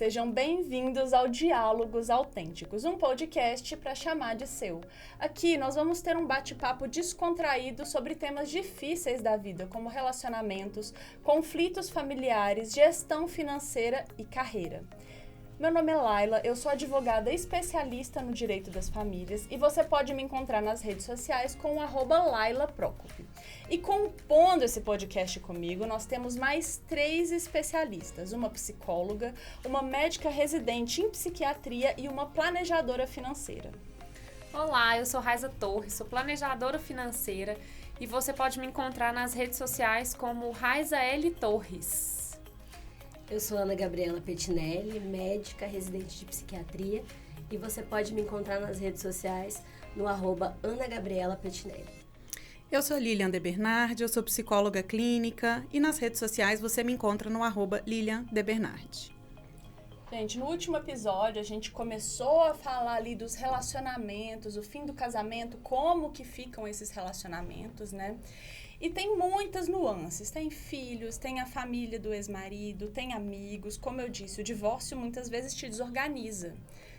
Sejam bem-vindos ao Diálogos Autênticos, um podcast para chamar de seu. Aqui nós vamos ter um bate-papo descontraído sobre temas difíceis da vida, como relacionamentos, conflitos familiares, gestão financeira e carreira. Meu nome é Laila, eu sou advogada especialista no direito das famílias e você pode me encontrar nas redes sociais com o @LailaProcope. E compondo esse podcast comigo, nós temos mais 3 especialistas, uma psicóloga, uma médica residente em psiquiatria e uma planejadora financeira. Olá, eu sou Raiza Torres, sou planejadora financeira e você pode me encontrar nas redes sociais como Raiza L. Torres. Eu sou Ana Gabriela Pettinelli, médica residente de psiquiatria e você pode me encontrar nas redes sociais no @AnaGabrielaPettinelli. Eu sou Lilian de Bernardi, eu sou psicóloga clínica e nas redes sociais você me encontra no @Lilian de Bernardi. Gente, no último episódio a gente começou a falar ali dos relacionamentos, o fim do casamento, como que ficam esses relacionamentos, né? E tem muitas nuances, tem filhos, tem a família do ex-marido, tem amigos. Como eu disse, o divórcio muitas vezes te desorganiza.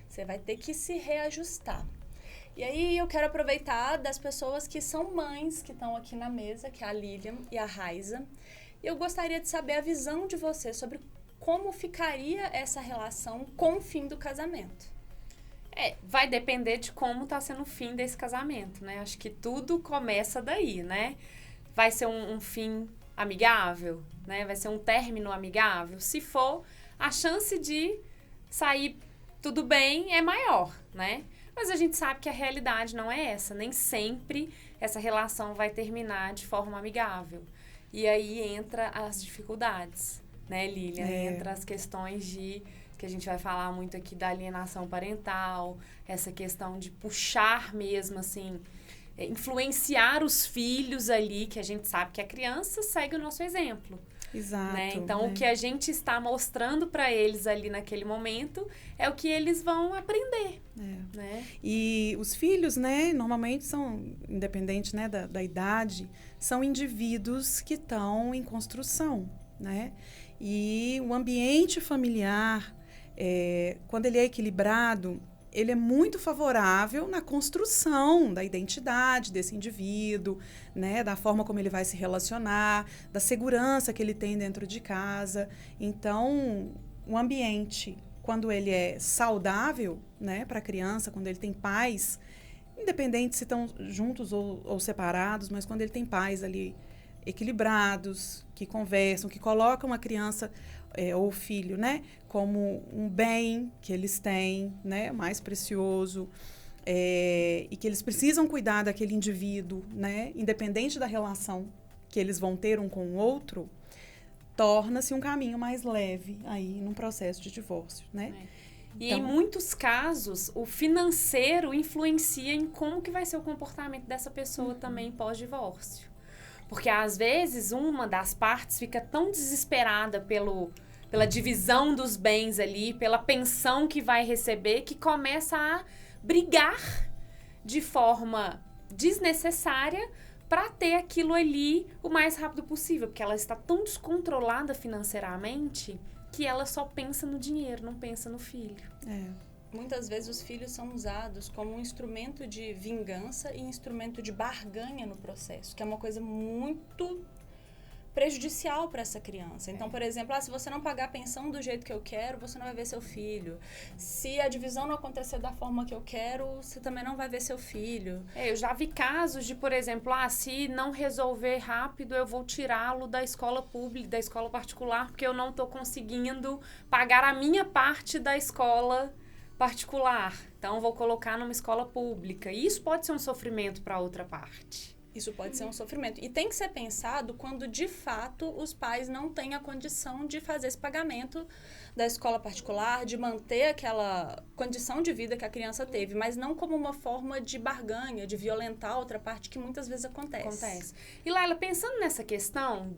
Você vai ter que se reajustar. E aí eu quero aproveitar das pessoas que são mães, que estão aqui na mesa, que é a Lilian e a Raiza. E eu gostaria de saber a visão de vocês sobre como ficaria essa relação com o fim do casamento. Vai depender de como está sendo o fim desse casamento, né? Acho que tudo começa daí, né? Vai ser um fim amigável, né? Vai ser um término amigável. Se for, a chance de sair tudo bem é maior, né? Mas a gente sabe que a realidade não é essa. Nem sempre essa relação vai terminar de forma amigável. E aí entra as dificuldades, né, Lilian? Entra as questões que a gente vai falar muito aqui da alienação parental, essa questão de puxar mesmo, assim, influenciar os filhos ali, que a gente sabe que a criança segue o nosso exemplo. Exato. Né? Então, o que a gente está mostrando para eles ali naquele momento é o que eles vão aprender. Né? E os filhos, né, normalmente são, independente, né, da idade, são indivíduos que estão em construção, né? E o ambiente familiar, quando ele é equilibrado, ele é muito favorável na construção da identidade desse indivíduo, né, da forma como ele vai se relacionar, da segurança que ele tem dentro de casa. Então, o ambiente, quando ele é saudável, né, para a criança, quando ele tem pais, independente se estão juntos ou separados, mas quando ele tem pais ali equilibrados, que conversam, que colocam a criança ou o filho, né, como um bem que eles têm, né, mais precioso, e que eles precisam cuidar daquele indivíduo, né, independente da relação que eles vão ter um com o outro, torna-se um caminho mais leve aí num processo de divórcio, né? E então, em muitos casos, o financeiro influencia em como que vai ser o comportamento dessa pessoa também pós-divórcio. Porque, às vezes, uma das partes fica tão desesperada pela divisão dos bens ali, pela pensão que vai receber, que começa a brigar de forma desnecessária para ter aquilo ali o mais rápido possível. Porque ela está tão descontrolada financeiramente que ela só pensa no dinheiro, não pensa no filho. Muitas vezes os filhos são usados como um instrumento de vingança e instrumento de barganha no processo, que é uma coisa muito prejudicial para essa criança. Então, por exemplo, se você não pagar a pensão do jeito que eu quero, você não vai ver seu filho. Se a divisão não acontecer da forma que eu quero, você também não vai ver seu filho. Eu já vi casos de, por exemplo, se não resolver rápido, eu vou tirá-lo da escola pública, da escola particular, porque eu não estou conseguindo pagar a minha parte da escola particular. Então, vou colocar numa escola pública. E isso pode ser um sofrimento para a outra parte. Isso pode ser um sofrimento. E tem que ser pensado quando, de fato, os pais não têm a condição de fazer esse pagamento da escola particular, de manter aquela condição de vida que a criança teve, mas não como uma forma de barganha, de violentar a outra parte, que muitas vezes acontece. E, Laila, pensando nessa questão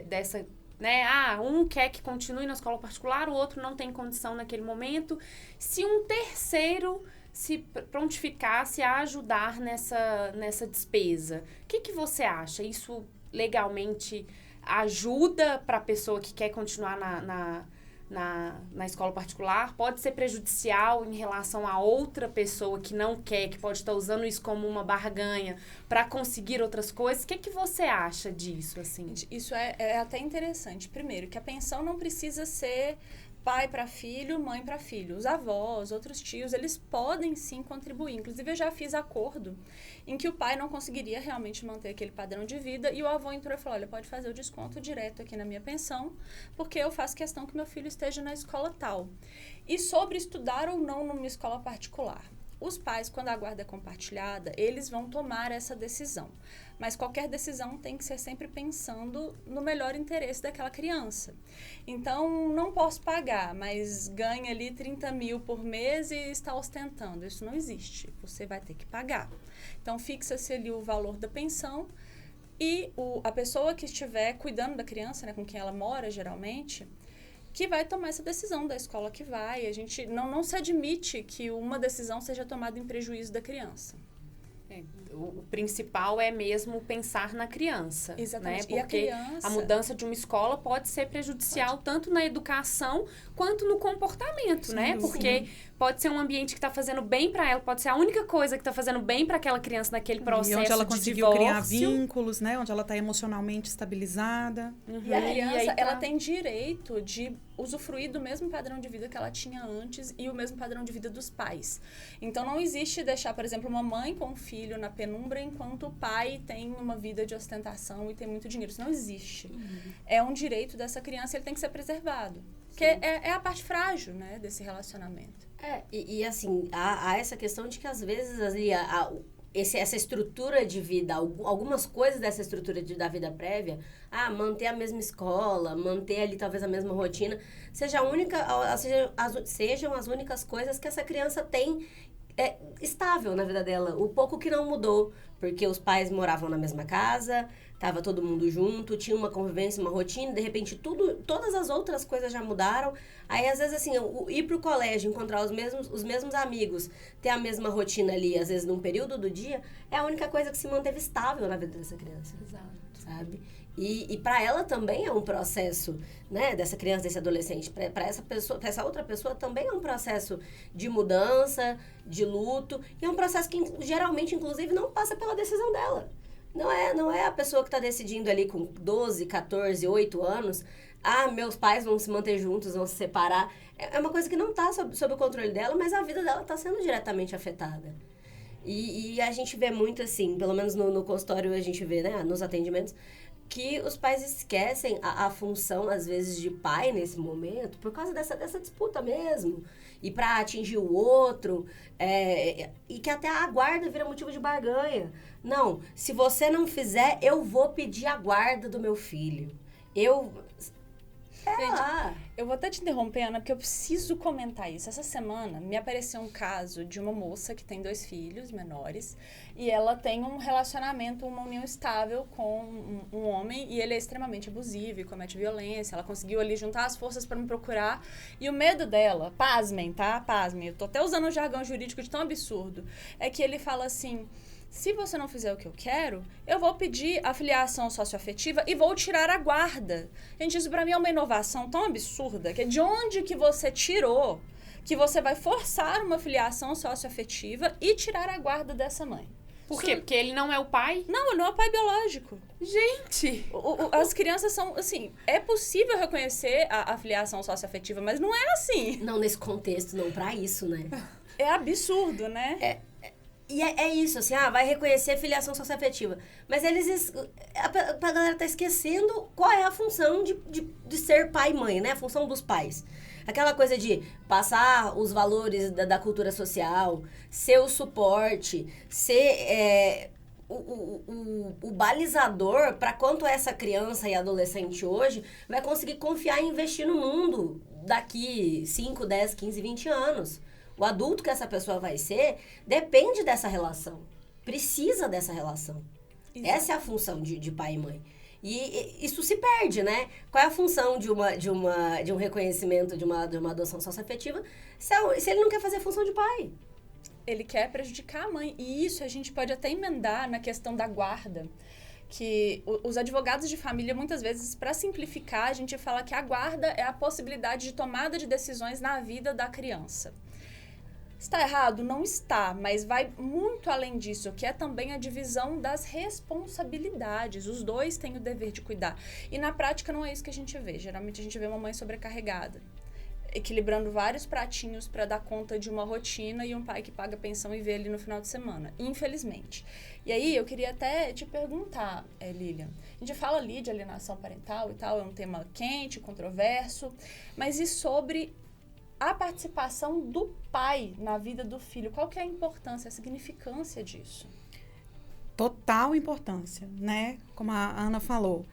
dessa, né, um quer que continue na escola particular, o outro não tem condição naquele momento, se um terceiro se prontificasse a ajudar nessa despesa, o que você acha? Isso legalmente ajuda para a pessoa que quer continuar na escola particular pode ser prejudicial em relação a outra pessoa que não quer, que pode estar usando isso como uma barganha para conseguir outras coisas. O que você acha disso, assim? Isso é até interessante. Primeiro, que a pensão não precisa ser pai para filho, mãe para filho. Os avós, outros tios, eles podem sim contribuir. Inclusive, eu já fiz acordo em que o pai não conseguiria realmente manter aquele padrão de vida e o avô entrou e falou, olha, pode fazer o desconto direto aqui na minha pensão, porque eu faço questão que meu filho esteja na escola tal. E sobre estudar ou não numa escola particular. Os pais, quando a guarda é compartilhada, eles vão tomar essa decisão. Mas qualquer decisão tem que ser sempre pensando no melhor interesse daquela criança. Então, não posso pagar, mas ganha ali 30 mil por mês e está ostentando. Isso não existe. Você vai ter que pagar. Então, fixa-se ali o valor da pensão e a pessoa que estiver cuidando da criança, né, com quem ela mora, geralmente, que vai tomar essa decisão da escola que vai. A gente não se admite que uma decisão seja tomada em prejuízo da criança. O principal é mesmo pensar na criança. Exatamente. Né? Porque a mudança de uma escola pode ser prejudicial tanto na educação quanto no comportamento, sim, né? Porque pode ser um ambiente que está fazendo bem para ela, pode ser a única coisa que está fazendo bem para aquela criança naquele processo de divórcio. Onde ela conseguiu criar vínculos, né? Onde ela está emocionalmente estabilizada. E a criança, ela tem direito de usufruir do mesmo padrão de vida que ela tinha antes e o mesmo padrão de vida dos pais. Então, não existe deixar, por exemplo, uma mãe com um filho na penumbra enquanto o pai tem uma vida de ostentação e tem muito dinheiro. Isso não existe. É um direito dessa criança e ele tem que ser preservado. Porque é a parte frágil, né, desse relacionamento. E assim, há essa questão de que às vezes ali, essa estrutura de vida, algumas coisas dessa estrutura da vida prévia, manter a mesma escola, manter ali talvez a mesma rotina, sejam as únicas coisas que essa criança tem estável na vida dela. O pouco que não mudou, porque os pais moravam na mesma casa, tava todo mundo junto, tinha uma convivência, uma rotina, de repente todas as outras coisas já mudaram. Aí, às vezes, assim, ir pro colégio, encontrar os mesmos amigos, ter a mesma rotina ali, às vezes, num período do dia, é a única coisa que se manteve estável na vida dessa criança. Exato. Sabe? E para ela também é um processo, né, dessa criança, desse adolescente, para essa pessoa, para essa outra pessoa também é um processo de mudança, de luto, e é um processo que geralmente, inclusive, não passa pela decisão dela. Não é a pessoa que está decidindo ali com 12, 14, 8 anos, meus pais vão se manter juntos, vão se separar. É uma coisa que não está sob o controle dela, mas a vida dela está sendo diretamente afetada. E a gente vê muito assim, pelo menos no consultório a gente vê, né, nos atendimentos, que os pais esquecem a função, às vezes, de pai nesse momento, por causa dessa disputa mesmo. E para atingir o outro, e que até a guarda vira motivo de barganha. Não, se você não fizer, eu vou pedir a guarda do meu filho. Gente, eu vou até te interromper, Ana, porque eu preciso comentar isso. Essa semana me apareceu um caso de uma moça que tem 2 filhos menores e ela tem um relacionamento, uma união estável com um homem e ele é extremamente abusivo e comete violência. Ela conseguiu ali juntar as forças para me procurar e o medo dela, pasmem, tá? Pasmem, eu tô até usando um jargão jurídico de tão absurdo, é que ele fala assim: se você não fizer o que eu quero, eu vou pedir a filiação socioafetiva e vou tirar a guarda. Gente, isso pra mim é uma inovação tão absurda, que é de onde que você tirou que você vai forçar uma filiação socioafetiva e tirar a guarda dessa mãe. Por quê? Porque ele não é o pai? Não, ele não é o pai biológico. Gente! As crianças são, assim, é possível reconhecer a filiação socioafetiva, mas não é assim. Não nesse contexto, não pra isso, né? É absurdo, né? E é isso, assim, vai reconhecer filiação socioafetiva. Mas a galera tá esquecendo qual é a função de ser pai e mãe, né? A função dos pais. Aquela coisa de passar os valores da cultura social, ser o suporte, ser o balizador para quanto essa criança e adolescente hoje vai conseguir confiar e investir no mundo daqui 5, 10, 15, 20 anos. O adulto que essa pessoa vai ser depende dessa relação. Precisa dessa relação. Exato. Essa é a função de pai e mãe. E isso se perde, né? Qual é a função de um reconhecimento, de uma adoção socioafetiva, se ele não quer fazer a função de pai? Ele quer prejudicar a mãe. E isso a gente pode até emendar na questão da guarda. que os advogados de família, muitas vezes, para simplificar, a gente fala que a guarda é a possibilidade de tomada de decisões na vida da criança. Está errado? Não está, mas vai muito além disso, que é também a divisão das responsabilidades. Os dois têm o dever de cuidar. E na prática não é isso que a gente vê. Geralmente a gente vê uma mãe sobrecarregada, equilibrando vários pratinhos para dar conta de uma rotina e um pai que paga pensão e vê ele no final de semana, infelizmente. E aí eu queria até te perguntar, Lilian, a gente fala ali de alienação parental e tal, é um tema quente, controverso, mas e sobre a participação do pai na vida do filho? Qual que é a importância, a significância disso? Total importância, né? Como a Ana falou.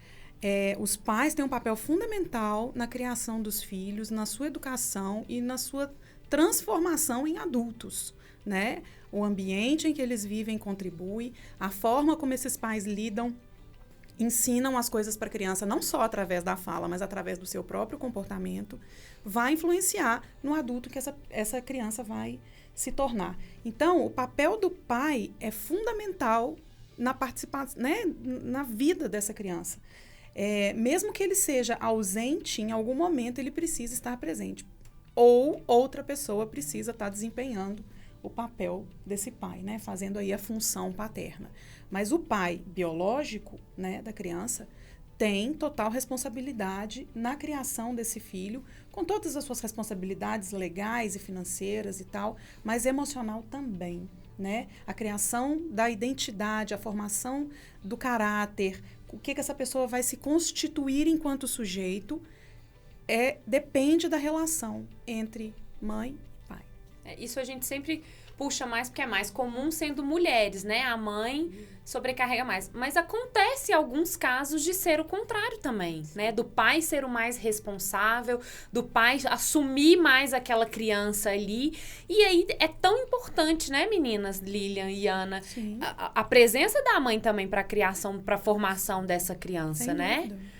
Os pais têm um papel fundamental na criação dos filhos, na sua educação e na sua transformação em adultos, né? O ambiente em que eles vivem contribui, a forma como esses pais lidam, ensinam as coisas para a criança, não só através da fala, mas através do seu próprio comportamento, vai influenciar no adulto que essa criança vai se tornar. Então, o papel do pai é fundamental na participação, né, na vida dessa criança. Mesmo que ele seja ausente, em algum momento ele precisa estar presente. Ou outra pessoa precisa estar desempenhando o papel desse pai, né, fazendo aí a função paterna. Mas o pai biológico, né, da criança tem total responsabilidade na criação desse filho, com todas as suas responsabilidades legais e financeiras e tal, mas emocional também, né? A criação da identidade, a formação do caráter, o que essa pessoa vai se constituir enquanto sujeito, depende da relação entre mãe e pai. Isso a gente sempre puxa mais porque é mais comum sendo mulheres, né? A mãe sobrecarrega mais. Mas acontece alguns casos de ser o contrário também, né? Do pai ser o mais responsável, do pai assumir mais aquela criança ali. E aí é tão importante, né, meninas, Lilian e Ana, a presença da mãe também para a criação, para a formação dessa criança, sem né? Dúvida.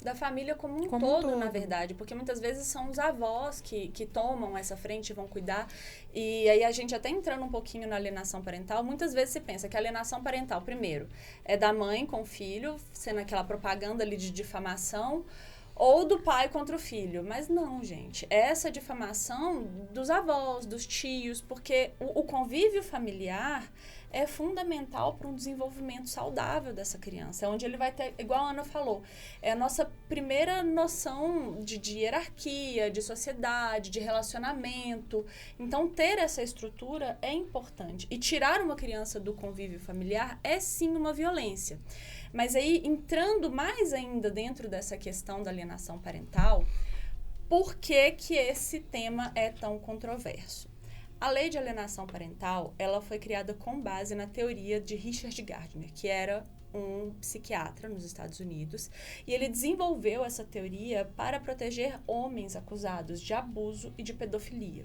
Da família como um todo, na verdade, porque muitas vezes são os avós que tomam essa frente e vão cuidar. E aí a gente até entrando um pouquinho na alienação parental, muitas vezes se pensa que a alienação parental, primeiro, é da mãe com o filho, sendo aquela propaganda ali de difamação, ou do pai contra o filho. Mas não, gente, essa difamação dos avós, dos tios, porque o convívio familiar é fundamental para um desenvolvimento saudável dessa criança. É onde ele vai ter, igual a Ana falou, é a nossa primeira noção de hierarquia, de sociedade, de relacionamento. Então, ter essa estrutura é importante. E tirar uma criança do convívio familiar é sim uma violência. Mas aí, entrando mais ainda dentro dessa questão da alienação parental, por que que esse tema é tão controverso? A lei de alienação parental, ela foi criada com base na teoria de Richard Gardner, que era um psiquiatra nos Estados Unidos, e ele desenvolveu essa teoria para proteger homens acusados de abuso e de pedofilia.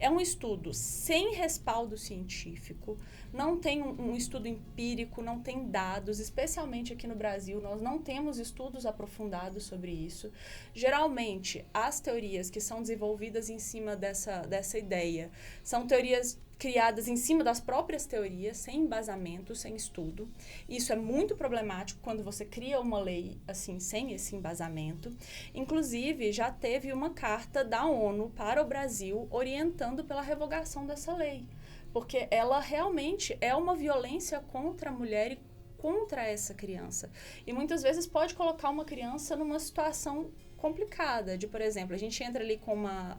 É um estudo sem respaldo científico, não tem um estudo empírico, não tem dados, especialmente aqui no Brasil, nós não temos estudos aprofundados sobre isso. Geralmente, as teorias que são desenvolvidas em cima dessa ideia são teorias criadas em cima das próprias teorias, sem embasamento, sem estudo. Isso é muito problemático quando você cria uma lei assim, sem esse embasamento. Inclusive, já teve uma carta da ONU para o Brasil orientando pela revogação dessa lei, porque ela realmente é uma violência contra a mulher e contra essa criança. E muitas vezes pode colocar uma criança numa situação complicada, de, por exemplo, a gente entra ali com uma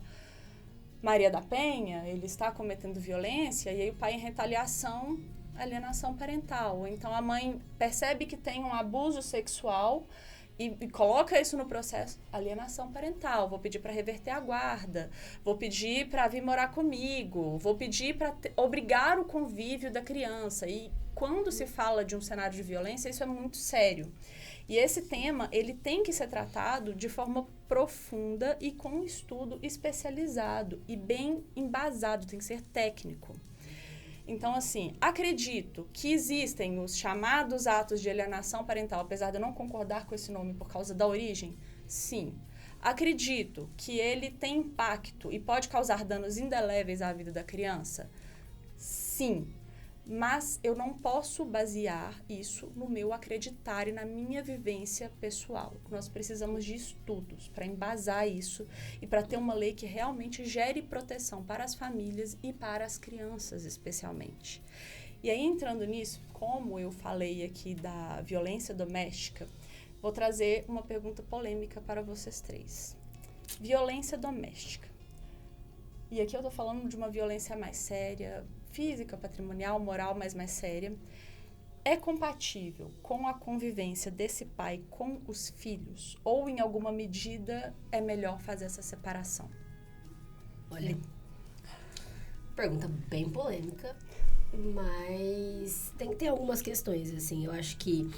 Maria da Penha, ele está cometendo violência, e aí o pai, em retaliação, alienação parental. Então, a mãe percebe que tem um abuso sexual e coloca isso no processo, alienação parental. Vou pedir para reverter a guarda, vou pedir para vir morar comigo, vou pedir para obrigar o convívio da criança. E quando se fala de um cenário de violência, isso é muito sério. E esse tema, ele tem que ser tratado de forma profunda e com um estudo especializado e bem embasado, tem que ser técnico. Então, assim, acredito que existem os chamados atos de alienação parental, apesar de eu não concordar com esse nome por causa da origem, sim. Acredito que ele tem impacto e pode causar danos indeléveis à vida da criança? Sim. Mas eu não posso basear isso no meu acreditar e na minha vivência pessoal. Nós precisamos de estudos para embasar isso e para ter uma lei que realmente gere proteção para as famílias e para as crianças, especialmente. E aí, entrando nisso, como eu falei aqui da violência doméstica, vou trazer uma pergunta polêmica para vocês três. Violência doméstica. E aqui eu tô falando de uma violência mais séria, física, patrimonial, moral, mas mais séria. É compatível com a convivência desse pai com os filhos? Ou, em alguma medida, é melhor fazer essa separação? Olha, pergunta bem polêmica, mas tem que ter algumas questões, assim. Eu acho que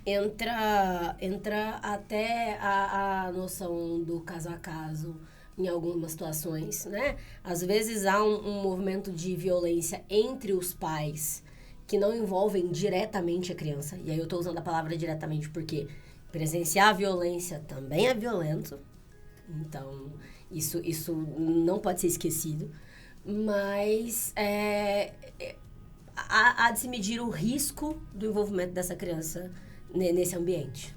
entra até a noção do caso a caso em algumas situações, né? Às vezes há um movimento de violência entre os pais que não envolvem diretamente a criança. E aí eu tô usando a palavra diretamente porque presenciar a violência também é violento. Então, isso não pode ser esquecido. Mas há de se medir o risco do envolvimento dessa criança nesse ambiente.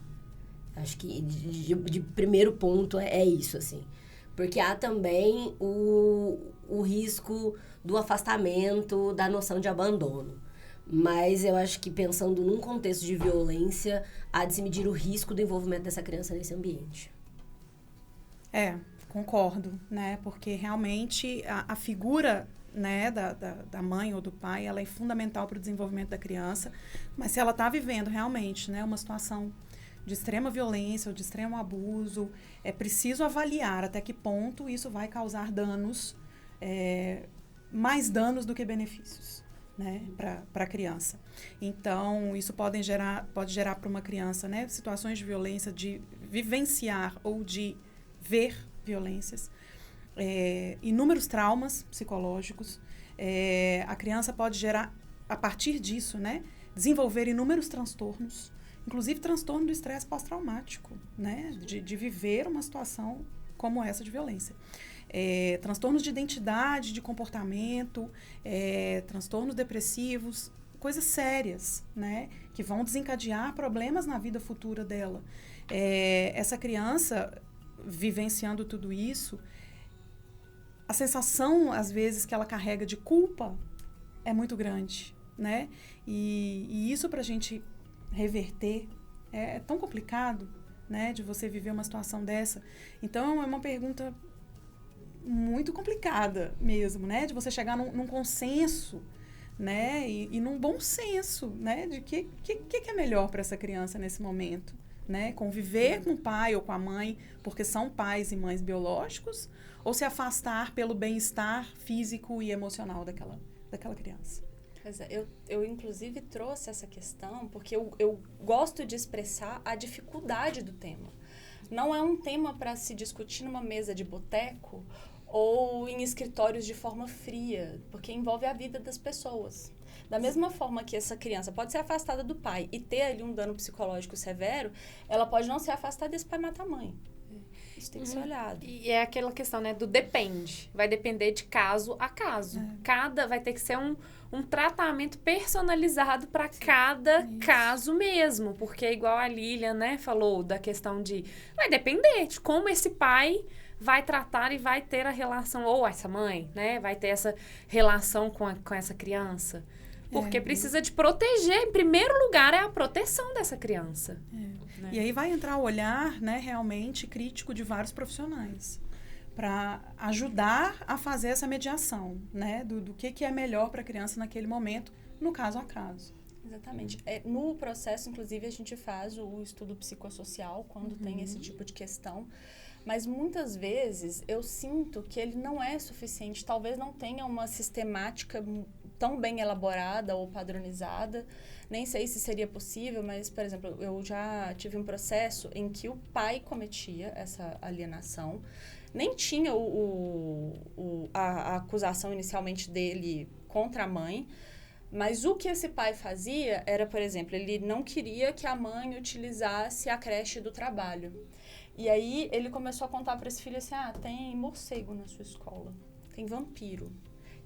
Acho que de primeiro ponto é isso, assim. Porque há também o risco do afastamento, da noção de abandono. Mas eu acho que pensando num contexto de violência, há de se medir o risco do envolvimento dessa criança nesse ambiente. Concordo, né? Porque realmente a figura, né, da mãe ou do pai, ela é fundamental para o desenvolvimento da criança. Mas se ela está vivendo realmente, né, uma situação de extrema violência ou de extremo abuso, é preciso avaliar até que ponto isso vai causar danos, mais danos do que benefícios, né, para a criança. Então, isso pode gerar para uma criança, né, situações de violência, de vivenciar ou de ver violências, inúmeros traumas psicológicos. A criança pode gerar, a partir disso, né, desenvolver inúmeros transtornos, inclusive transtorno do estresse pós-traumático, né? De viver uma situação como essa de violência. Transtornos de identidade, de comportamento, transtornos depressivos, coisas sérias, né? Que vão desencadear problemas na vida futura dela. Essa criança, vivenciando tudo isso, a sensação, às vezes, que ela carrega de culpa é muito grande, né? E isso, para a gente reverter, é tão complicado, né, de você viver uma situação dessa. Então, é uma pergunta muito complicada mesmo, né, de você chegar num consenso, né, e num bom senso, né, de que é melhor para essa criança nesse momento, né, conviver com o pai ou com a mãe, porque são pais e mães biológicos, ou se afastar pelo bem-estar físico e emocional daquela criança. Pois é, eu inclusive trouxe essa questão porque eu gosto de expressar a dificuldade do tema. Não é um tema para se discutir numa mesa de boteco ou em escritórios de forma fria, porque envolve a vida das pessoas. Da mesma forma que essa criança pode ser afastada do pai e ter ali um dano psicológico severo, ela pode não ser afastada desse pai matar a mãe. Isso tem que ser olhado. E é aquela questão, né, do depende. Vai depender de caso a caso. Vai ter que ser um tratamento personalizado para cada caso mesmo. Porque é igual a Lilian, né, falou da questão de... Vai depender de como esse pai vai tratar e vai ter a relação, ou essa mãe, né, vai ter essa relação com essa criança. Porque precisa de proteger. Em primeiro lugar, é a proteção dessa criança. Né? E aí vai entrar o olhar, né, realmente crítico de vários profissionais para ajudar a fazer essa mediação, né, do que é melhor para a criança naquele momento, no caso a caso. Exatamente. No processo, inclusive, a gente faz o estudo psicossocial quando tem esse tipo de questão, mas muitas vezes eu sinto que ele não é suficiente, talvez não tenha uma sistemática tão bem elaborada ou padronizada, nem sei se seria possível, mas, por exemplo, eu já tive um processo em que o pai cometia essa alienação, nem tinha a acusação inicialmente dele contra a mãe, mas o que esse pai fazia era, por exemplo, ele não queria que a mãe utilizasse a creche do trabalho. E aí ele começou a contar para esse filho assim, tem morcego na sua escola, tem vampiro.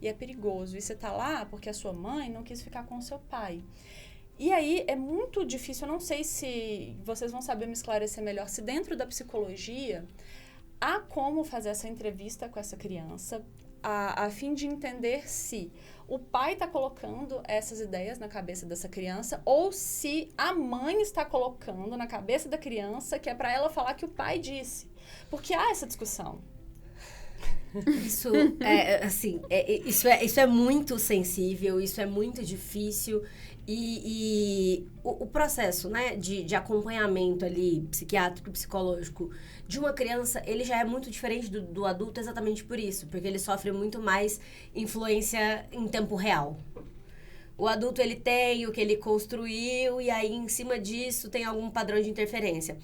e é perigoso. E você tá lá porque a sua mãe não quis ficar com o seu pai. E aí é muito difícil, eu não sei se vocês vão saber me esclarecer melhor, se dentro da psicologia há como fazer essa entrevista com essa criança a fim de entender se o pai está colocando essas ideias na cabeça dessa criança ou se a mãe está colocando na cabeça da criança que é para ela falar que o pai disse. Porque há essa discussão. Isso é, assim, isso é muito sensível, isso é muito difícil. E o processo, né, de acompanhamento ali, psiquiátrico e psicológico de uma criança, ele já é muito diferente do adulto exatamente por isso, porque ele sofre muito mais influência em tempo real. O adulto, ele tem o que ele construiu e aí, em cima disso, tem algum padrão de interferência.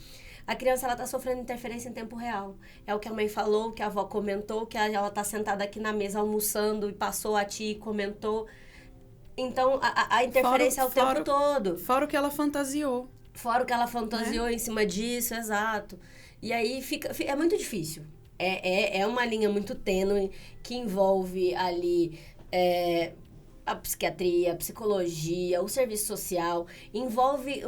A criança, ela tá sofrendo interferência em tempo real. É o que a mãe falou, o que a avó comentou, que ela tá sentada aqui na mesa almoçando e passou a tia e comentou. Então, a interferência é o tempo todo. Fora o que ela fantasiou. Fora o que ela fantasiou em cima disso, exato. E aí é muito difícil. É uma linha muito tênue que envolve ali a psiquiatria, a psicologia, o serviço social. Envolve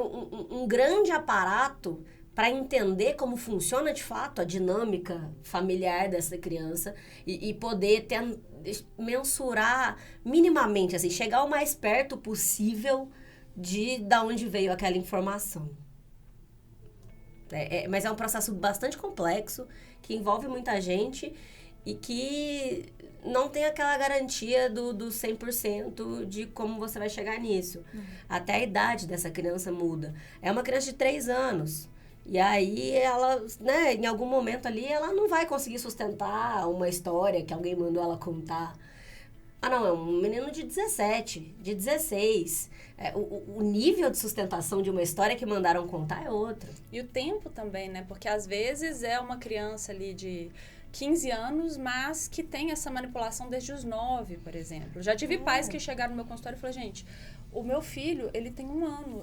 um grande aparato para entender como funciona de fato a dinâmica familiar dessa criança e poder mensurar minimamente, assim, chegar o mais perto possível da onde veio aquela informação. Mas é um processo bastante complexo, que envolve muita gente e que não tem aquela garantia do 100% de como você vai chegar nisso. Até a idade dessa criança muda. É uma criança de 3 anos. E aí ela, né, em algum momento ali, ela não vai conseguir sustentar uma história que alguém mandou ela contar. Ah, não, é um menino de 17, de 16. O nível de sustentação de uma história que mandaram contar é outro. E o tempo também, né? Porque às vezes é uma criança ali de 15 anos, mas que tem essa manipulação desde os 9, por exemplo. Já tive pais que chegaram no meu consultório e falaram, gente, o meu filho, ele tem 1 ano.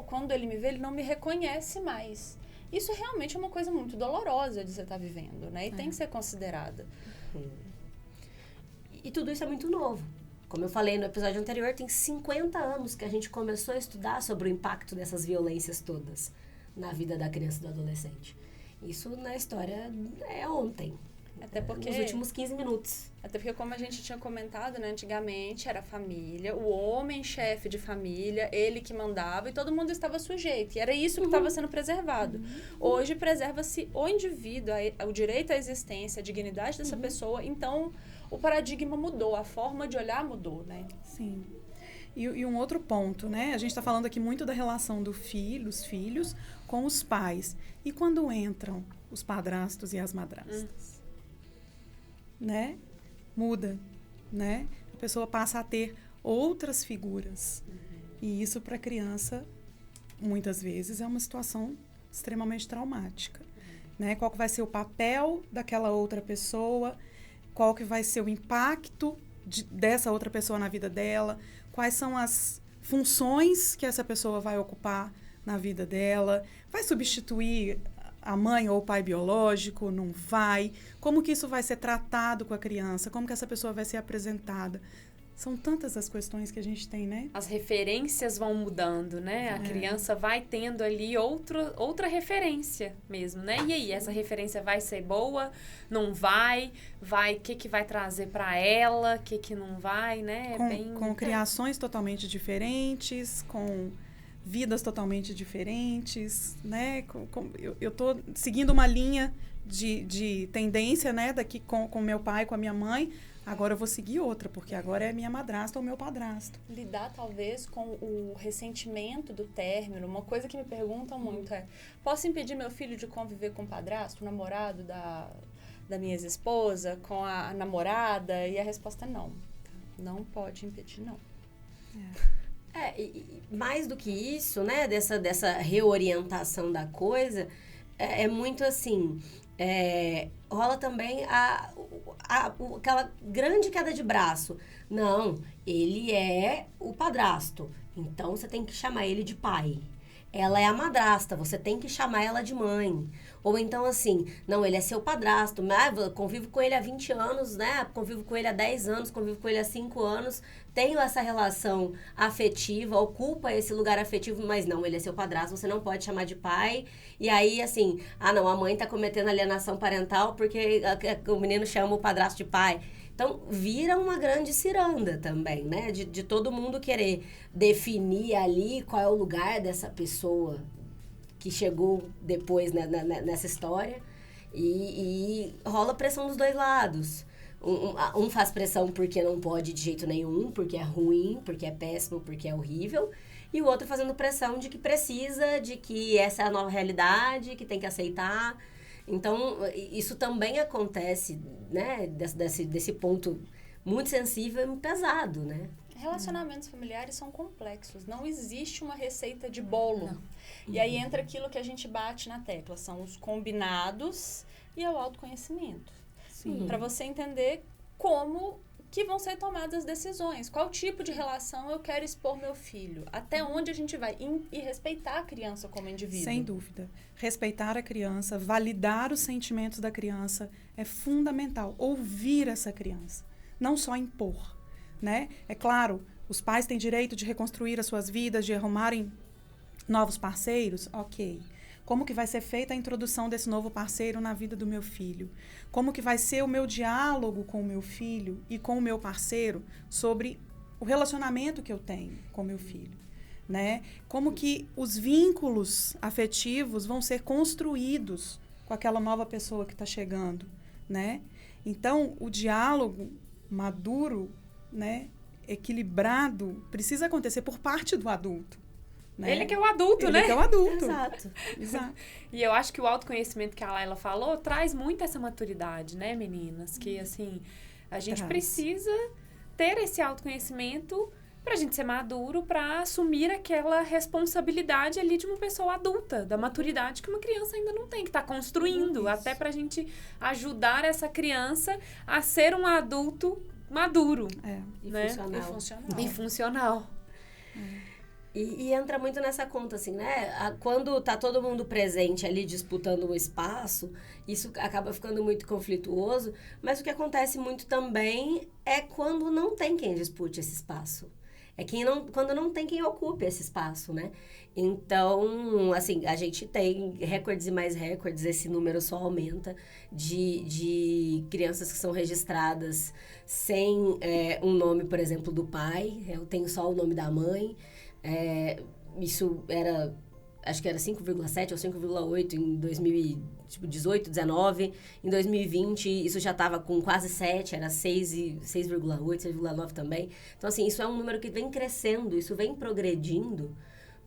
Quando ele me vê, ele não me reconhece mais. Isso realmente é uma coisa muito dolorosa de você estar vivendo, né? E tem que ser considerada. E tudo isso é muito novo. Como eu falei no episódio anterior, tem 50 anos que a gente começou a estudar sobre o impacto dessas violências todas na vida da criança e do adolescente. Isso na história é ontem. Até porque, nos últimos 15 minutos. Até porque, como a gente tinha comentado, né, antigamente era a família, o homem chefe de família, ele que mandava e todo mundo estava sujeito. E era isso que estava sendo preservado. Hoje preserva-se o indivíduo, o direito à existência, a dignidade dessa pessoa. Então, o paradigma mudou, a forma de olhar mudou, né? Sim. E um outro ponto, né? A gente está falando aqui muito da relação dos filhos com os pais. E quando entram os padrastos e as madrastas? Né? Muda, né? A pessoa passa a ter outras figuras. E isso para a criança, muitas vezes, é uma situação extremamente traumática. Né? Qual que vai ser o papel daquela outra pessoa? Qual que vai ser o impacto dessa outra pessoa na vida dela? Quais são as funções que essa pessoa vai ocupar na vida dela? Vai substituir a mãe ou o pai biológico? Não vai? Como que isso vai ser tratado com a criança? Como que essa pessoa vai ser apresentada? São tantas as questões que a gente tem, né? As referências vão mudando, né? A criança vai tendo ali outra referência mesmo, né? E aí, essa referência vai ser boa? Não vai? O que vai trazer para ela? O que não vai, né? Com criações totalmente diferentes, com vidas totalmente diferentes, né? Eu tô seguindo uma linha de tendência, né? Daqui com meu pai, com a minha mãe. Agora eu vou seguir outra, porque agora é minha madrasta ou meu padrasto. Lidar, talvez, com o ressentimento do término. Uma coisa que me perguntam muito é, posso impedir meu filho de conviver com o padrasto, o namorado da minha ex-esposa, com a namorada? E a resposta é não. Não pode impedir, não. E mais do que isso, né, dessa reorientação da coisa, é muito assim... rola também aquela grande queda de braço. Não, ele é o padrasto, então você tem que chamar ele de pai. ela é a madrasta, você tem que chamar ela de mãe. Ou então assim, não, ele é seu padrasto, mas convivo com ele há 20 anos, né? Convivo com ele há 10 anos, convivo com ele há 5 anos, tenho essa relação afetiva, ocupa esse lugar afetivo, mas não, ele é seu padrasto, você não pode chamar de pai. E aí, assim, não, a mãe tá cometendo alienação parental porque o menino chama o padrasto de pai. Então, vira uma grande ciranda também, né? De todo mundo querer definir ali qual é o lugar dessa pessoa que chegou depois, né, nessa história. E rola pressão dos dois lados. Um faz pressão porque não pode de jeito nenhum, porque é ruim, porque é péssimo, porque é horrível. E o outro fazendo pressão de que precisa, de que essa é a nova realidade, que tem que aceitar. Então, isso também acontece, né, desse ponto muito sensível e pesado, né? Relacionamentos familiares são complexos, não existe uma receita de bolo. Não. E aí entra aquilo que a gente bate na tecla, são os combinados e o autoconhecimento. Para você entender como que vão ser tomadas as decisões, qual tipo de relação eu quero expor meu filho, até onde a gente vai, e respeitar a criança como indivíduo. Sem dúvida. Respeitar a criança, validar os sentimentos da criança é fundamental. Ouvir essa criança, não só impor, né? É claro, os pais têm direito de reconstruir as suas vidas, de arrumarem novos parceiros, ok. Como que vai ser feita a introdução desse novo parceiro na vida do meu filho? Como que vai ser o meu diálogo com o meu filho e com o meu parceiro sobre o relacionamento que eu tenho com o meu filho, né? Como que os vínculos afetivos vão ser construídos com aquela nova pessoa que está chegando, né? Então, o diálogo maduro, né, equilibrado, precisa acontecer por parte do adulto. Né? Ele que é o adulto, né? Ele que é o adulto. Exato. E eu acho que o autoconhecimento que a Laila falou traz muito essa maturidade, né, meninas? Que, assim, a gente precisa ter esse autoconhecimento pra gente ser maduro, pra assumir aquela responsabilidade ali de uma pessoa adulta, da maturidade que uma criança ainda não tem, que tá construindo, até pra gente ajudar essa criança a ser um adulto maduro. Né? E funcional. E funcional. E entra muito nessa conta, assim, né? Quando tá todo mundo presente ali disputando um espaço, isso acaba ficando muito conflituoso, mas o que acontece muito também é quando não tem quem dispute esse espaço. Quando não tem quem ocupe esse espaço, né? Então, assim, a gente tem recordes e mais recordes, esse número só aumenta de crianças que são registradas sem um nome, por exemplo, do pai. Eu tenho só o nome da mãe. Isso era, acho que era 5,7 ou 5,8 em 2018, 19. Em 2020, isso já estava com quase 7, era 6,8, 6,9 também. Então, assim, isso é um número que vem crescendo, isso vem progredindo,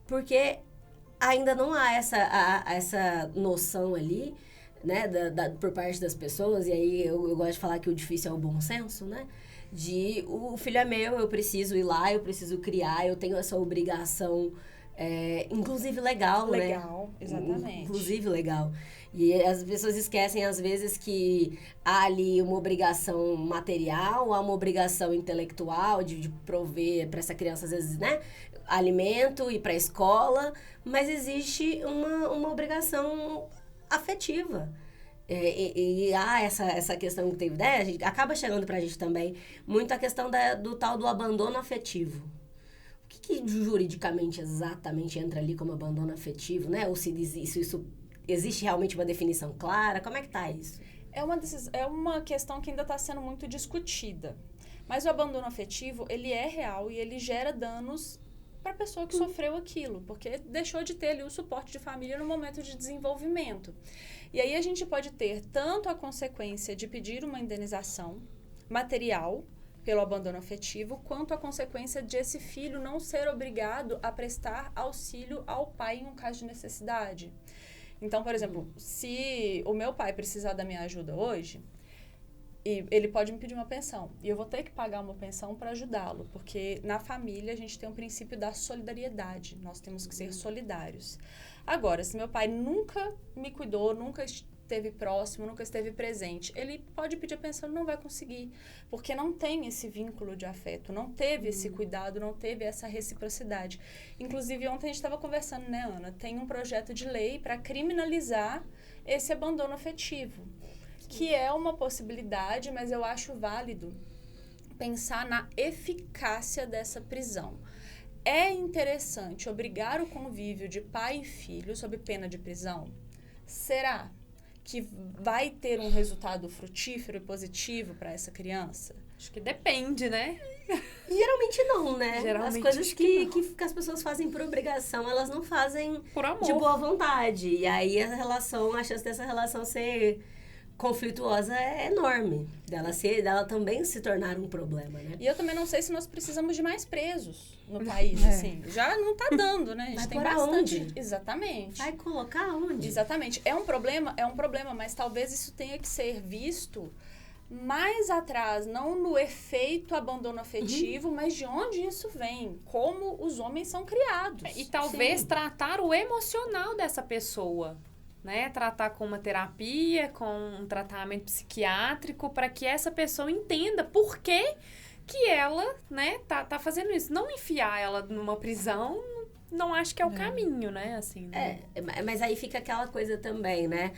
porque ainda não há essa noção ali, né, por parte das pessoas, e aí eu gosto de falar que o difícil é o bom senso, né? O filho é meu, eu preciso ir lá, eu preciso criar, eu tenho essa obrigação, inclusive legal, né? Legal, exatamente. Inclusive legal. E as pessoas esquecem, às vezes, que há ali uma obrigação material, há uma obrigação intelectual de prover para essa criança, às vezes, né? Alimento, ir para a escola, mas existe uma obrigação afetiva. E há essa questão que teve, né? A gente acaba chegando pra gente também muito a questão do tal do abandono afetivo. O que juridicamente exatamente entra ali como abandono afetivo, né? Ou se isso existe realmente uma definição clara? Como é que tá isso? É uma questão que ainda está sendo muito discutida. Mas o abandono afetivo, ele é real e ele gera danos para a pessoa que sofreu aquilo, porque deixou de ter ali o suporte de família no momento de desenvolvimento. E aí a gente pode ter tanto a consequência de pedir uma indenização material pelo abandono afetivo, quanto a consequência de esse filho não ser obrigado a prestar auxílio ao pai em um caso de necessidade. Então, por exemplo, se o meu pai precisar da minha ajuda hoje, e ele pode me pedir uma pensão, e eu vou ter que pagar uma pensão para ajudá-lo, porque na família a gente tem o princípio da solidariedade, nós temos que ser solidários. Agora, se meu pai nunca me cuidou, nunca esteve próximo, nunca esteve presente. Ele pode pedir a pensão, não vai conseguir, porque não tem esse vínculo de afeto, não teve esse cuidado, não teve essa reciprocidade. Inclusive, ontem a gente estava conversando, né, Ana? Tem um projeto de lei para criminalizar esse abandono afetivo, que é uma possibilidade, mas eu acho válido pensar na eficácia dessa prisão. É interessante obrigar o convívio de pai e filho sob pena de prisão? Será que vai ter um resultado frutífero e positivo para essa criança? Acho que depende, né? Geralmente não, né? Geralmente as coisas acho que as pessoas fazem por obrigação, elas não fazem Por amor. de boa vontade. E aí a chance dessa relação ser conflituosa é enorme. Dela também se tornar um problema, né? E eu também não sei se nós precisamos de mais presos no país, assim. Já não tá dando, né? A gente Vai tem por bastante. aonde? Exatamente. Vai colocar onde? Exatamente. É um problema, mas talvez isso tenha que ser visto mais atrás, não no efeito abandono afetivo, mas de onde isso vem, como os homens são criados. E talvez Sim. tratar o emocional dessa pessoa, né? Tratar com uma terapia, com um tratamento psiquiátrico, para que essa pessoa entenda por que ela, né, tá fazendo isso. Não enfiar ela numa prisão, não acho que é o caminho, né? Assim, né? Mas aí fica aquela coisa também, né?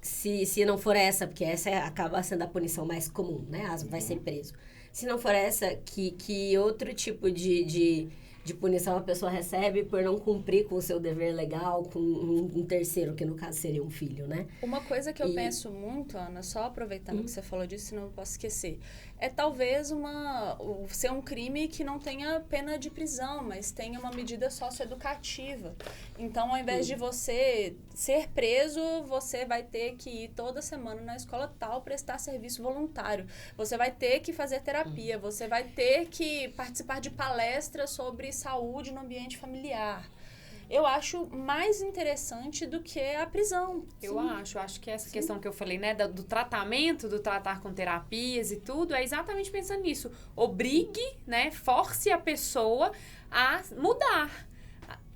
Se não for essa, porque essa acaba sendo a punição mais comum, né? Vai ser preso. Se não for essa, que outro tipo de punição a pessoa recebe por não cumprir com o seu dever legal com um terceiro, que no caso seria um filho, né? Uma coisa que eu penso muito, Ana, só aproveitando que você falou disso, senão eu posso esquecer, é talvez ser um crime que não tenha pena de prisão, mas tenha uma medida socioeducativa. Então, ao invés de você ser preso, você vai ter que ir toda semana na escola tal prestar serviço voluntário. Você vai ter que fazer terapia, você vai ter que participar de palestras sobre saúde no ambiente familiar. Eu acho mais interessante do que a prisão. Eu acho que essa questão que eu falei, né, do tratamento, do tratar com terapias e tudo, é exatamente pensando nisso. Obrigue, né, force a pessoa a mudar,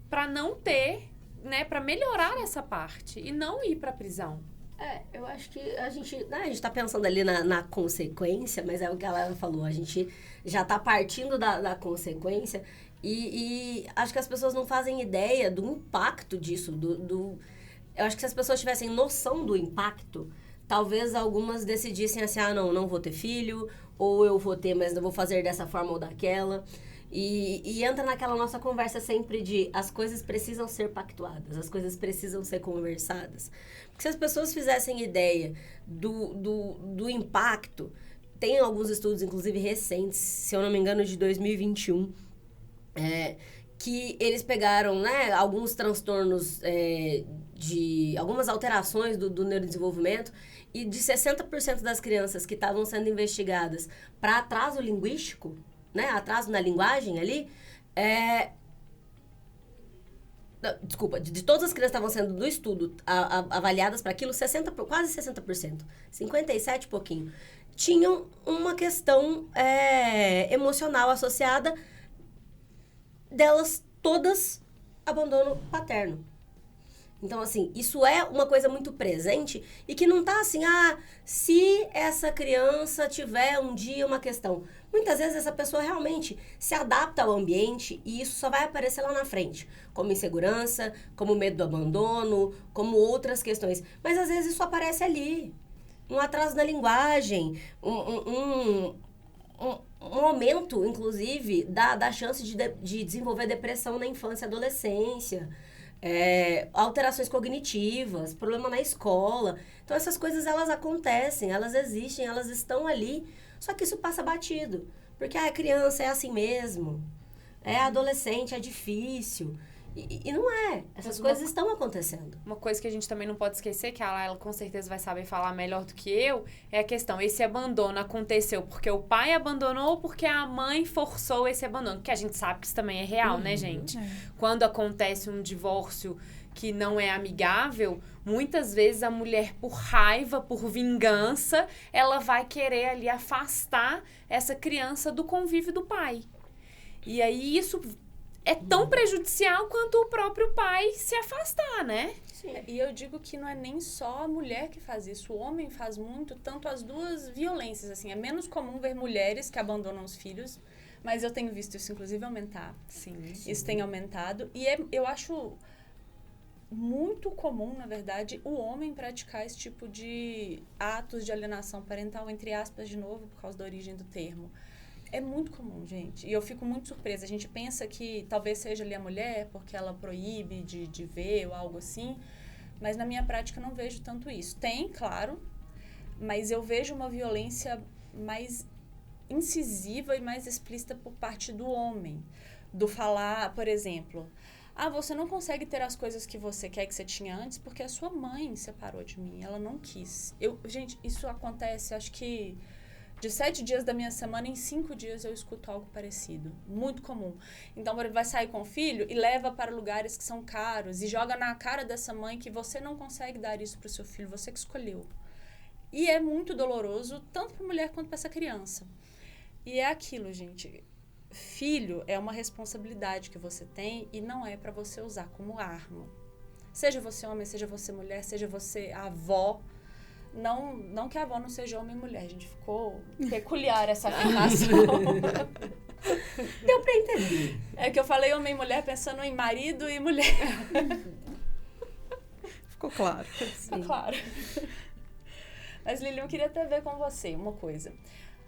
para não ter, né, para melhorar essa parte e não ir para prisão. Eu acho que a gente tá pensando ali na consequência, mas é o que ela falou, a gente já tá partindo da consequência e acho que as pessoas não fazem ideia do impacto disso, eu acho que se as pessoas tivessem noção do impacto, talvez algumas decidissem assim, não vou ter filho, ou eu vou ter, mas não vou fazer dessa forma ou daquela. E entra naquela nossa conversa sempre de as coisas precisam ser pactuadas, as coisas precisam ser conversadas. Porque se as pessoas fizessem ideia do impacto, tem alguns estudos, inclusive recentes, se eu não me engano, de 2021, que eles pegaram, né, alguns transtornos de algumas alterações do neurodesenvolvimento e de 60% das crianças que estavam sendo investigadas para atraso linguístico, né, atraso na linguagem ali, desculpa, de todas as crianças que estavam sendo do estudo avaliadas para aquilo, quase 60%, 57 e pouquinho, tinham uma questão emocional associada, delas todas abandono paterno. Então, assim, isso é uma coisa muito presente e que não tá assim, se essa criança tiver um dia uma questão. Muitas vezes essa pessoa realmente se adapta ao ambiente e isso só vai aparecer lá na frente, como insegurança, como medo do abandono, como outras questões. Mas às vezes isso aparece ali. Um atraso na linguagem, um aumento, inclusive, da chance de desenvolver depressão na infância e adolescência. Alterações cognitivas, problema na escola. Então, essas coisas, elas acontecem, elas existem, elas estão ali. Só que isso passa batido. Porque a criança é assim mesmo. Adolescente, é difícil. E não é. Essas coisas estão acontecendo. Uma coisa que a gente também não pode esquecer, que ela com certeza vai saber falar melhor do que eu, é a questão, esse abandono aconteceu porque o pai abandonou ou porque a mãe forçou esse abandono? Porque a gente sabe que isso também é real, né, gente? Quando acontece um divórcio que não é amigável, muitas vezes a mulher, por raiva, por vingança, ela vai querer ali afastar essa criança do convívio do pai. E aí isso é tão prejudicial quanto o próprio pai se afastar, né? Sim. E eu digo que não é nem só a mulher que faz isso, o homem faz muito, tanto as duas violências, assim. É menos comum ver mulheres que abandonam os filhos, mas eu tenho visto isso, inclusive, aumentar. Sim. Isso tem aumentado. E eu acho muito comum, na verdade, o homem praticar esse tipo de atos de alienação parental, entre aspas, de novo, por causa da origem do termo. É muito comum, gente. E eu fico muito surpresa. A gente pensa que talvez seja ali a mulher, porque ela proíbe de ver ou algo assim. Mas na minha prática eu não vejo tanto isso. Tem, claro, mas eu vejo uma violência mais incisiva e mais explícita por parte do homem. Do falar, por exemplo, você não consegue ter as coisas que você quer que você tinha antes porque a sua mãe separou de mim. Ela não quis. Gente, isso acontece, acho que de 7 dias da minha semana, em 5 dias eu escuto algo parecido. Muito comum. Então, vai sair com o filho e leva para lugares que são caros e joga na cara dessa mãe que você não consegue dar isso para o seu filho, você que escolheu. E é muito doloroso, tanto para a mulher quanto para essa criança. E é aquilo, gente. Filho é uma responsabilidade que você tem e não é para você usar como arma. Seja você homem, seja você mulher, seja você avó. Não que a avó não seja homem e mulher, a gente ficou peculiar essa afirmação. Deu pra entender. É que eu falei homem e mulher pensando em marido e mulher. Ficou claro. Ficou claro. Mas, Lili, eu queria até ver com você uma coisa.